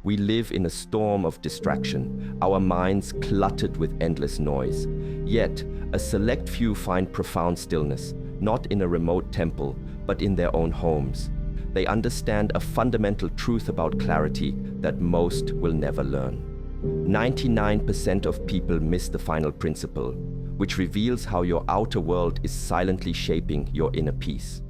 We live in a storm of distraction, our minds cluttered with endless noise. Yet, a select few find profound stillness, not in a remote temple, but in their own homes. They understand a fundamental truth about clarity that most will never learn. 99% of people miss the final principle, which reveals how your outer world is silently shaping your inner peace.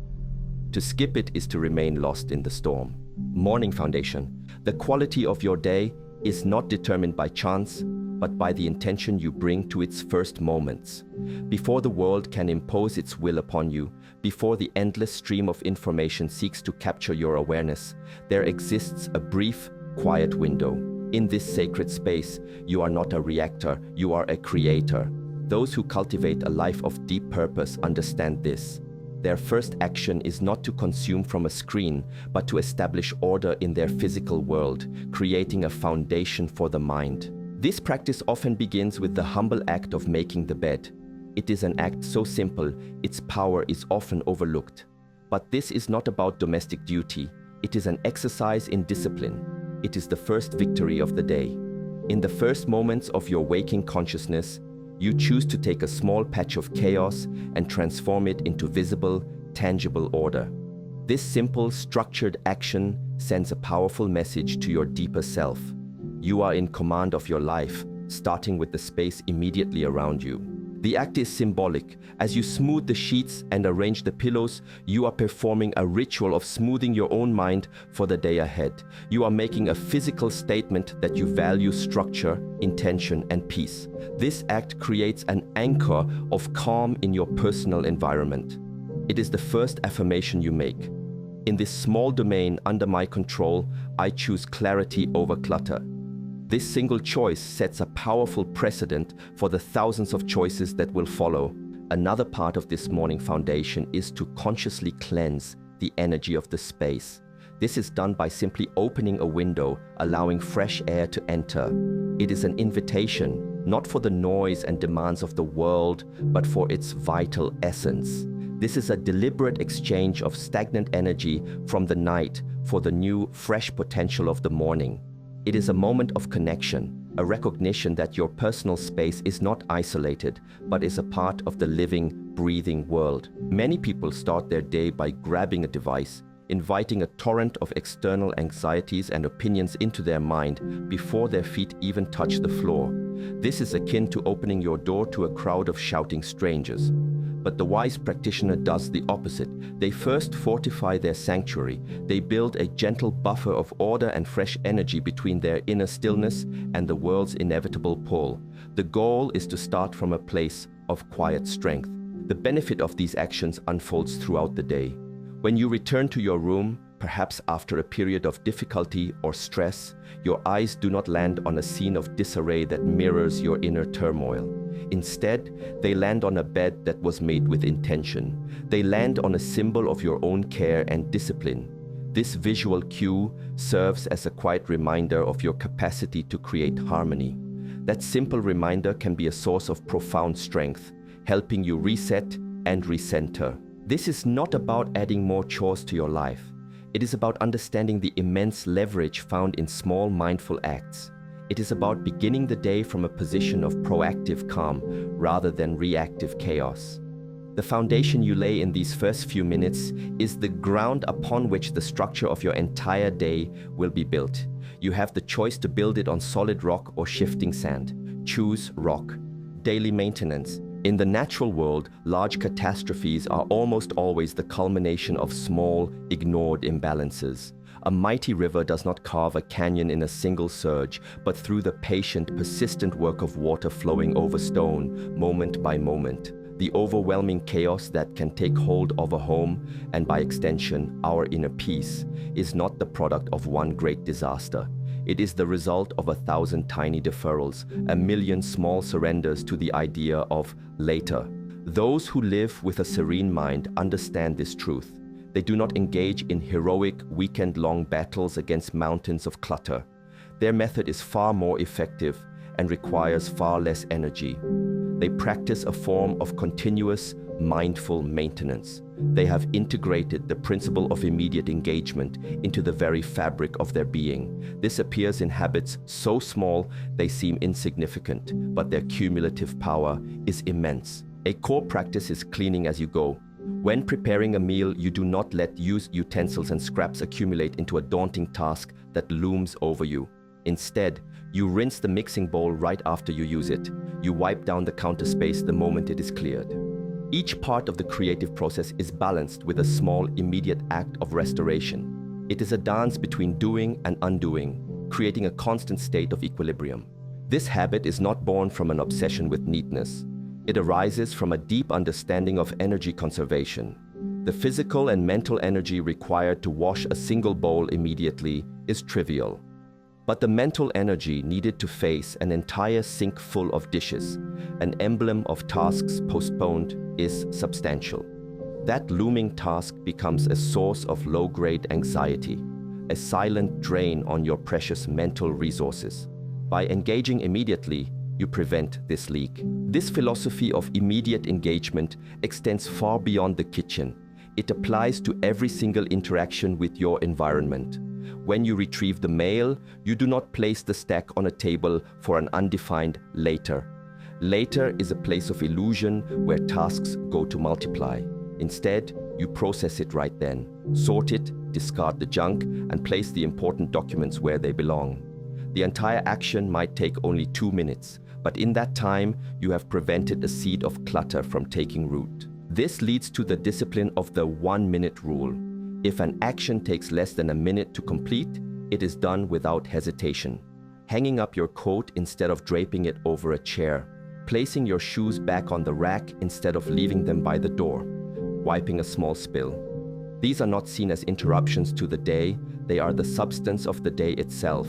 To skip it is to remain lost in the storm. Morning foundation. The quality of your day is not determined by chance, but by the intention you bring to its first moments. Before the world can impose its will upon you, before the endless stream of information seeks to capture your awareness, there exists a brief, quiet window. In this sacred space, you are not a reactor, you are a creator. Those who cultivate a life of deep purpose understand this. Their first action is not to consume from a screen, but to establish order in their physical world, creating a foundation for the mind. This practice often begins with the humble act of making the bed. It is an act so simple, its power is often overlooked. But this is not about domestic duty. It is an exercise in discipline. It is the first victory of the day. In the first moments of your waking consciousness, you choose to take a small patch of chaos and transform it into visible, tangible order. This simple, structured action sends a powerful message to your deeper self. You are in command of your life, starting with the space immediately around you. The act is symbolic. As you smooth the sheets and arrange the pillows, you are performing a ritual of smoothing your own mind for the day ahead. You are making a physical statement that you value structure, intention, and peace. This act creates an anchor of calm in your personal environment. It is the first affirmation you make. In this small domain under my control, I choose clarity over clutter. This single choice sets a powerful precedent for the thousands of choices that will follow. Another part of this morning foundation is to consciously cleanse the energy of the space. This is done by simply opening a window, allowing fresh air to enter. It is an invitation, not for the noise and demands of the world, but for its vital essence. This is a deliberate exchange of stagnant energy from the night for the new, fresh potential of the morning. It is a moment of connection, a recognition that your personal space is not isolated, but is a part of the living, breathing world. Many people start their day by grabbing a device, inviting a torrent of external anxieties and opinions into their mind before their feet even touch the floor. This is akin to opening your door to a crowd of shouting strangers. But the wise practitioner does the opposite. They first fortify their sanctuary. They build a gentle buffer of order and fresh energy between their inner stillness and the world's inevitable pull. The goal is to start from a place of quiet strength. The benefit of these actions unfolds throughout the day. When you return to your room, perhaps after a period of difficulty or stress, your eyes do not land on a scene of disarray that mirrors your inner turmoil. Instead, they land on a bed that was made with intention. They land on a symbol of your own care and discipline. This visual cue serves as a quiet reminder of your capacity to create harmony. That simple reminder can be a source of profound strength, helping you reset and recenter. This is not about adding more chores to your life. It is about understanding the immense leverage found in small mindful acts. It is about beginning the day from a position of proactive calm rather than reactive chaos. The foundation you lay in these first few minutes is the ground upon which the structure of your entire day will be built. You have the choice to build it on solid rock or shifting sand. Choose rock. Daily maintenance. In the natural world, large catastrophes are almost always the culmination of small, ignored imbalances. A mighty river does not carve a canyon in a single surge, but through the patient, persistent work of water flowing over stone, moment by moment. The overwhelming chaos that can take hold of a home, and by extension, our inner peace, is not the product of one great disaster. It is the result of 1,000 tiny deferrals, 1,000,000 small surrenders to the idea of later. Those who live with a serene mind understand this truth. They do not engage in heroic, weekend-long battles against mountains of clutter. Their method is far more effective and requires far less energy. They practice a form of continuous, mindful maintenance. They have integrated the principle of immediate engagement into the very fabric of their being. This appears in habits so small they seem insignificant, but their cumulative power is immense. A core practice is cleaning as you go. When preparing a meal, you do not let used utensils and scraps accumulate into a daunting task that looms over you. Instead, you rinse the mixing bowl right after you use it. You wipe down the counter space the moment it is cleared. Each part of the creative process is balanced with a small, immediate act of restoration. It is a dance between doing and undoing, creating a constant state of equilibrium. This habit is not born from an obsession with neatness. It arises from a deep understanding of energy conservation. The physical and mental energy required to wash a single bowl immediately is trivial. But the mental energy needed to face an entire sink full of dishes, an emblem of tasks postponed, is substantial. That looming task becomes a source of low-grade anxiety, a silent drain on your precious mental resources. By engaging immediately, you prevent this leak. This philosophy of immediate engagement extends far beyond the kitchen. It applies to every single interaction with your environment. When you retrieve the mail, you do not place the stack on a table for an undefined later. Later is a place of illusion where tasks go to multiply. Instead, you process it right then, sort it, discard the junk, and place the important documents where they belong. The entire action might take only 2 minutes, but in that time, you have prevented a seed of clutter from taking root. This leads to the discipline of the 1-minute rule. If an action takes less than a minute to complete, it is done without hesitation. Hanging up your coat instead of draping it over a chair. Placing your shoes back on the rack instead of leaving them by the door. Wiping a small spill. These are not seen as interruptions to the day, they are the substance of the day itself.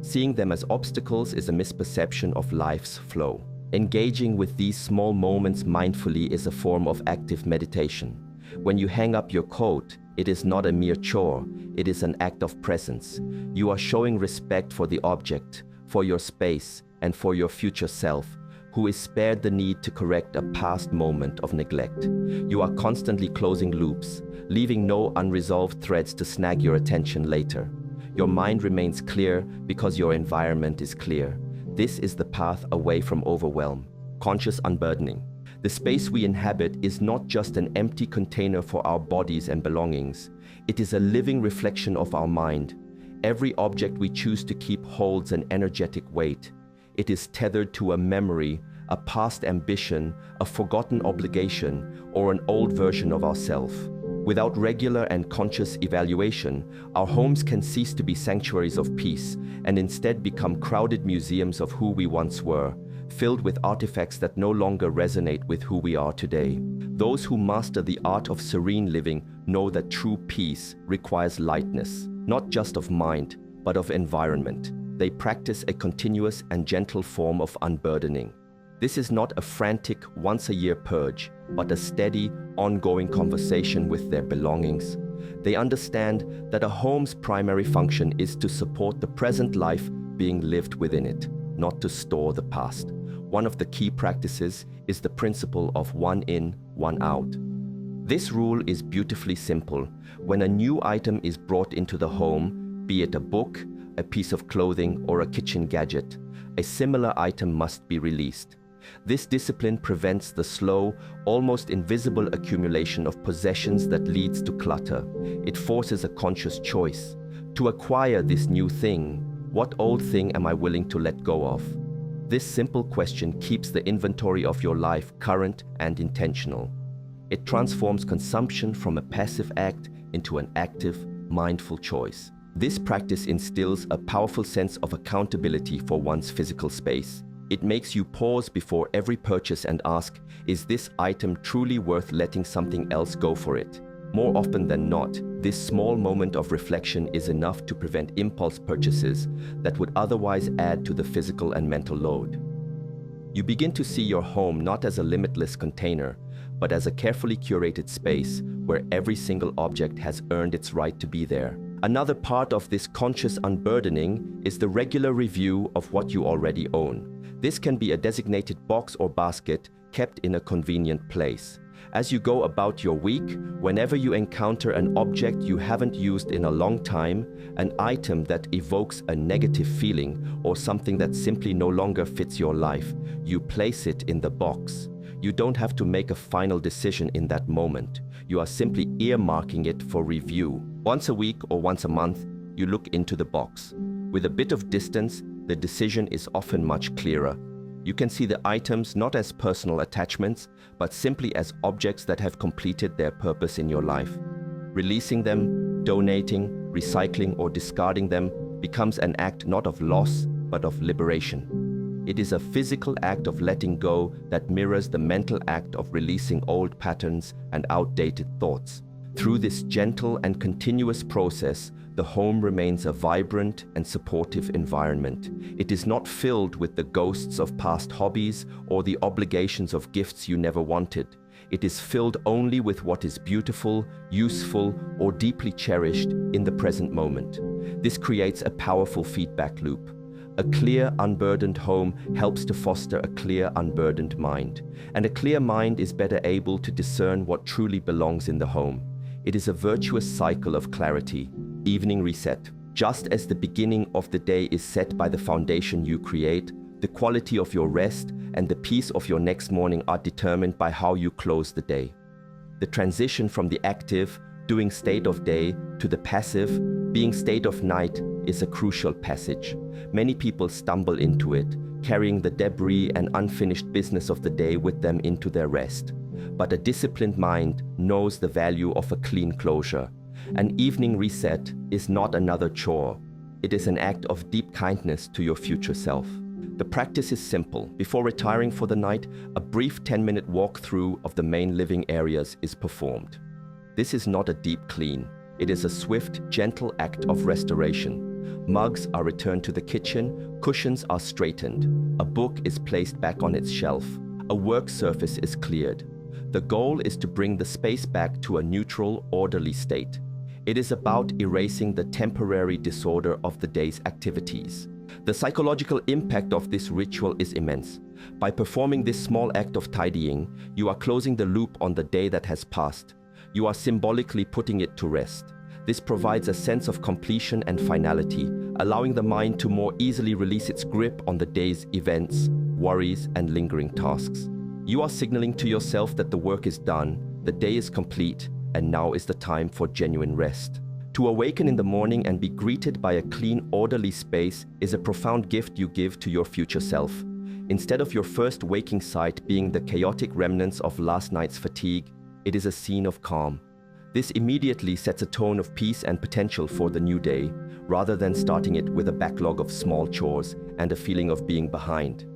Seeing them as obstacles is a misperception of life's flow. Engaging with these small moments mindfully is a form of active meditation. When you hang up your coat, it is not a mere chore, it is an act of presence. You are showing respect for the object, for your space, and for your future self, who is spared the need to correct a past moment of neglect. You are constantly closing loops, leaving no unresolved threads to snag your attention later. Your mind remains clear because your environment is clear. This is the path away from overwhelm, conscious unburdening. The space we inhabit is not just an empty container for our bodies and belongings. It is a living reflection of our mind. Every object we choose to keep holds an energetic weight. It is tethered to a memory, a past ambition, a forgotten obligation, or an old version of ourself. Without regular and conscious evaluation, our homes can cease to be sanctuaries of peace and instead become crowded museums of who we once were, filled with artifacts that no longer resonate with who we are today. Those who master the art of serene living know that true peace requires lightness, not just of mind, but of environment. They practice a continuous and gentle form of unburdening. This is not a frantic, once-a-year purge, but a steady, ongoing conversation with their belongings. They understand that a home's primary function is to support the present life being lived within it, not to store the past. One of the key practices is the principle of one in, one out. This rule is beautifully simple. When a new item is brought into the home, be it a book, a piece of clothing, or a kitchen gadget, a similar item must be released. This discipline prevents the slow, almost invisible accumulation of possessions that leads to clutter. It forces a conscious choice. To acquire this new thing, what old thing am I willing to let go of? This simple question keeps the inventory of your life current and intentional. It transforms consumption from a passive act into an active, mindful choice. This practice instills a powerful sense of accountability for one's physical space. It makes you pause before every purchase and ask, is this item truly worth letting something else go for it? More often than not, this small moment of reflection is enough to prevent impulse purchases that would otherwise add to the physical and mental load. You begin to see your home not as a limitless container, but as a carefully curated space where every single object has earned its right to be there. Another part of this conscious unburdening is the regular review of what you already own. This can be a designated box or basket kept in a convenient place. As you go about your week, whenever you encounter an object you haven't used in a long time, an item that evokes a negative feeling, or something that simply no longer fits your life, you place it in the box. You don't have to make a final decision in that moment. You are simply earmarking it for review. Once a week or once a month, you look into the box. With a bit of distance, the decision is often much clearer. You can see the items not as personal attachments, but simply as objects that have completed their purpose in your life. Releasing them, donating, recycling, or discarding them becomes an act not of loss, but of liberation. It is a physical act of letting go that mirrors the mental act of releasing old patterns and outdated thoughts. Through this gentle and continuous process, the home remains a vibrant and supportive environment. It is not filled with the ghosts of past hobbies or the obligations of gifts you never wanted. It is filled only with what is beautiful, useful, or deeply cherished in the present moment. This creates a powerful feedback loop. A clear, unburdened home helps to foster a clear, unburdened mind. And a clear mind is better able to discern what truly belongs in the home. It is a virtuous cycle of clarity. Evening reset. Just as the beginning of the day is set by the foundation you create, the quality of your rest and the peace of your next morning are determined by how you close the day. The transition from the active, doing state of day to the passive, being state of night is a crucial passage. Many people stumble into it, carrying the debris and unfinished business of the day with them into their rest. But a disciplined mind knows the value of a clean closure. An evening reset is not another chore. It is an act of deep kindness to your future self. The practice is simple. Before retiring for the night, a brief 10-minute walkthrough of the main living areas is performed. This is not a deep clean. It is a swift, gentle act of restoration. Mugs are returned to the kitchen, cushions are straightened, a book is placed back on its shelf, a work surface is cleared. The goal is to bring the space back to a neutral, orderly state. It is about erasing the temporary disorder of the day's activities. The psychological impact of this ritual is immense. By performing this small act of tidying, you are closing the loop on the day that has passed. You are symbolically putting it to rest. This provides a sense of completion and finality, allowing the mind to more easily release its grip on the day's events, worries, and lingering tasks. You are signaling to yourself that the work is done, the day is complete, and now is the time for genuine rest. To awaken in the morning and be greeted by a clean, orderly space is a profound gift you give to your future self. Instead of your first waking sight being the chaotic remnants of last night's fatigue, it is a scene of calm. This immediately sets a tone of peace and potential for the new day, rather than starting it with a backlog of small chores and a feeling of being behind.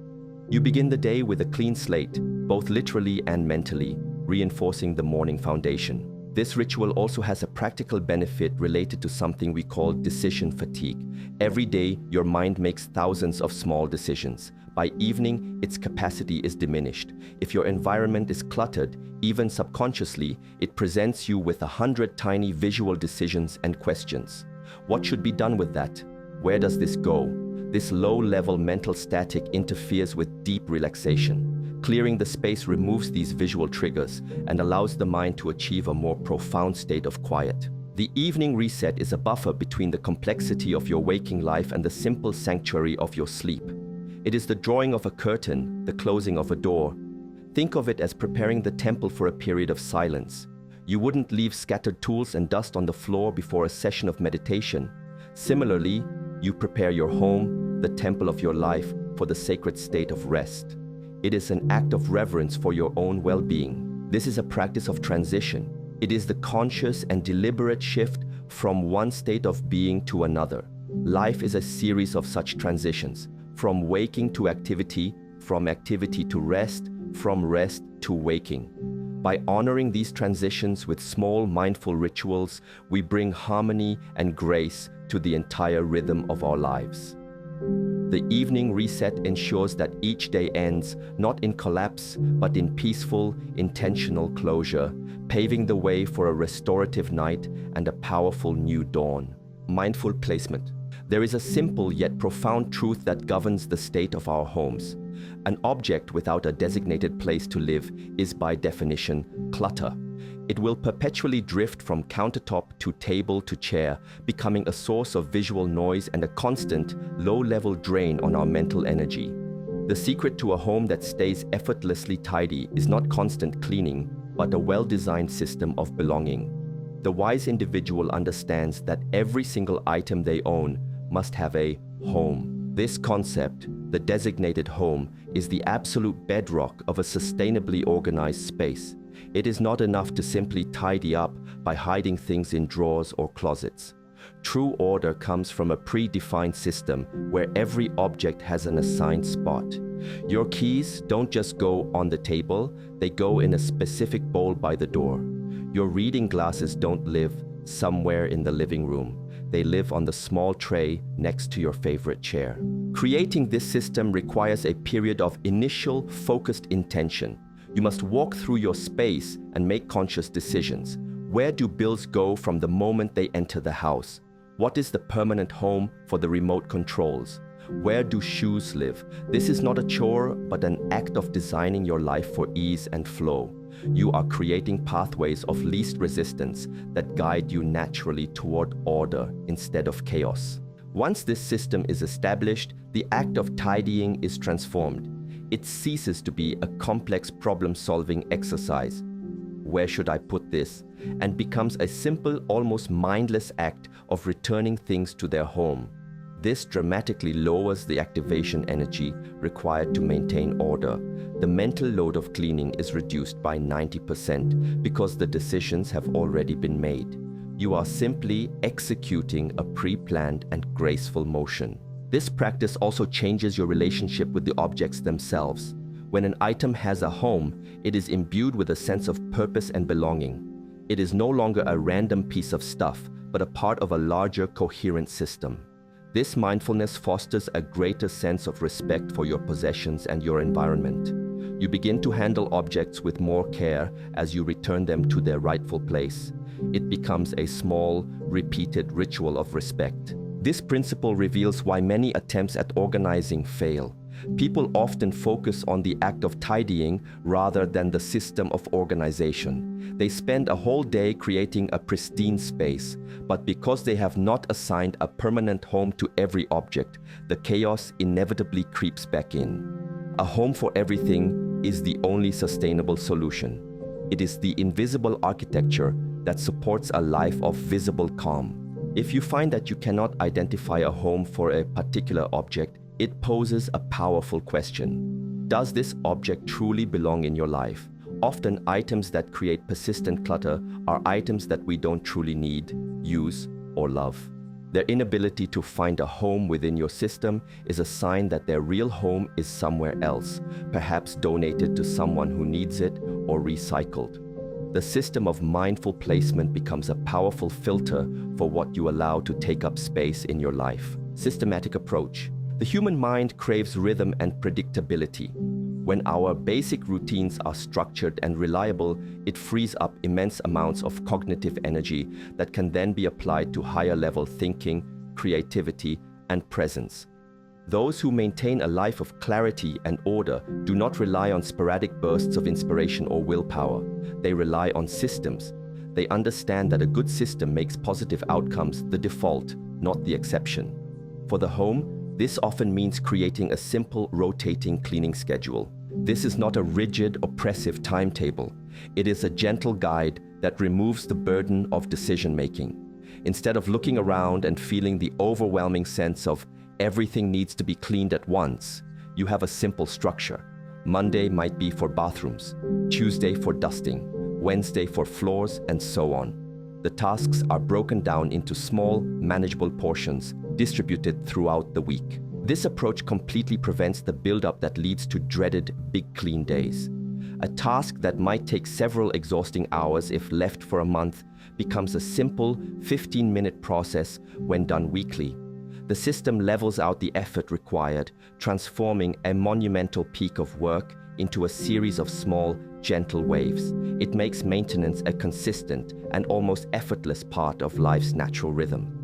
You begin the day with a clean slate, both literally and mentally, reinforcing the morning foundation. This ritual also has a practical benefit related to something we call decision fatigue. Every day, your mind makes thousands of small decisions. By evening, its capacity is diminished. If your environment is cluttered, even subconsciously, it presents you with 100 tiny visual decisions and questions. What should be done with that? Where does this go? This low-level mental static interferes with deep relaxation. Clearing the space removes these visual triggers and allows the mind to achieve a more profound state of quiet. The evening reset is a buffer between the complexity of your waking life and the simple sanctuary of your sleep. It is the drawing of a curtain, the closing of a door. Think of it as preparing the temple for a period of silence. You wouldn't leave scattered tools and dust on the floor before a session of meditation. Similarly, you prepare your home, the temple of your life, for the sacred state of rest. It is an act of reverence for your own well-being. This is a practice of transition. It is the conscious and deliberate shift from one state of being to another. Life is a series of such transitions, from waking to activity, from activity to rest, from rest to waking. By honoring these transitions with small mindful rituals, we bring harmony and grace to the entire rhythm of our lives. The evening reset ensures that each day ends not in collapse, but in peaceful, intentional closure, paving the way for a restorative night and a powerful new dawn. Mindful placement. There is a simple yet profound truth that governs the state of our homes. An object without a designated place to live is by definition clutter. It will perpetually drift from countertop to table to chair, becoming a source of visual noise and a constant, low-level drain on our mental energy. The secret to a home that stays effortlessly tidy is not constant cleaning, but a well-designed system of belonging. The wise individual understands that every single item they own must have a home. This concept, the designated home, is the absolute bedrock of a sustainably organized space. It is not enough to simply tidy up by hiding things in drawers or closets. True order comes from a predefined system where every object has an assigned spot. Your keys don't just go on the table, they go in a specific bowl by the door. Your reading glasses don't live somewhere in the living room. They live on the small tray next to your favorite chair. Creating this system requires a period of initial, focused intention. You must walk through your space and make conscious decisions. Where do bills go from the moment they enter the house? What is the permanent home for the remote controls? Where do shoes live? This is not a chore, but an act of designing your life for ease and flow. You are creating pathways of least resistance that guide you naturally toward order instead of chaos. Once this system is established, the act of tidying is transformed. It ceases to be a complex problem-solving exercise. Where should I put this? And becomes a simple, almost mindless act of returning things to their home. This dramatically lowers the activation energy required to maintain order. The mental load of cleaning is reduced by 90% because the decisions have already been made. You are simply executing a pre-planned and graceful motion. This practice also changes your relationship with the objects themselves. When an item has a home, it is imbued with a sense of purpose and belonging. It is no longer a random piece of stuff, but a part of a larger, coherent system. This mindfulness fosters a greater sense of respect for your possessions and your environment. You begin to handle objects with more care as you return them to their rightful place. It becomes a small, repeated ritual of respect. This principle reveals why many attempts at organizing fail. People often focus on the act of tidying rather than the system of organization. They spend a whole day creating a pristine space, but because they have not assigned a permanent home to every object, the chaos inevitably creeps back in. A home for everything is the only sustainable solution. It is the invisible architecture that supports a life of visible calm. If you find that you cannot identify a home for a particular object, it poses a powerful question. Does this object truly belong in your life? Often, items that create persistent clutter are items that we don't truly need, use, or love. Their inability to find a home within your system is a sign that their real home is somewhere else, perhaps donated to someone who needs it or recycled. The system of mindful placement becomes a powerful filter for what you allow to take up space in your life. Systematic approach. The human mind craves rhythm and predictability. When our basic routines are structured and reliable, it frees up immense amounts of cognitive energy that can then be applied to higher-level thinking, creativity, and presence. Those who maintain a life of clarity and order do not rely on sporadic bursts of inspiration or willpower. They rely on systems. They understand that a good system makes positive outcomes the default, not the exception. For the home, this often means creating a simple, rotating cleaning schedule. This is not a rigid, oppressive timetable. It is a gentle guide that removes the burden of decision-making. Instead of looking around and feeling the overwhelming sense of everything needs to be cleaned at once, you have a simple structure. Monday might be for bathrooms, Tuesday for dusting, Wednesday for floors, and so on. The tasks are broken down into small, manageable portions, distributed throughout the week. This approach completely prevents the buildup that leads to dreaded big clean days. A task that might take several exhausting hours if left for a month becomes a simple 15-minute process when done weekly. The system levels out the effort required, transforming a monumental peak of work into a series of small, gentle waves. It makes maintenance a consistent and almost effortless part of life's natural rhythm.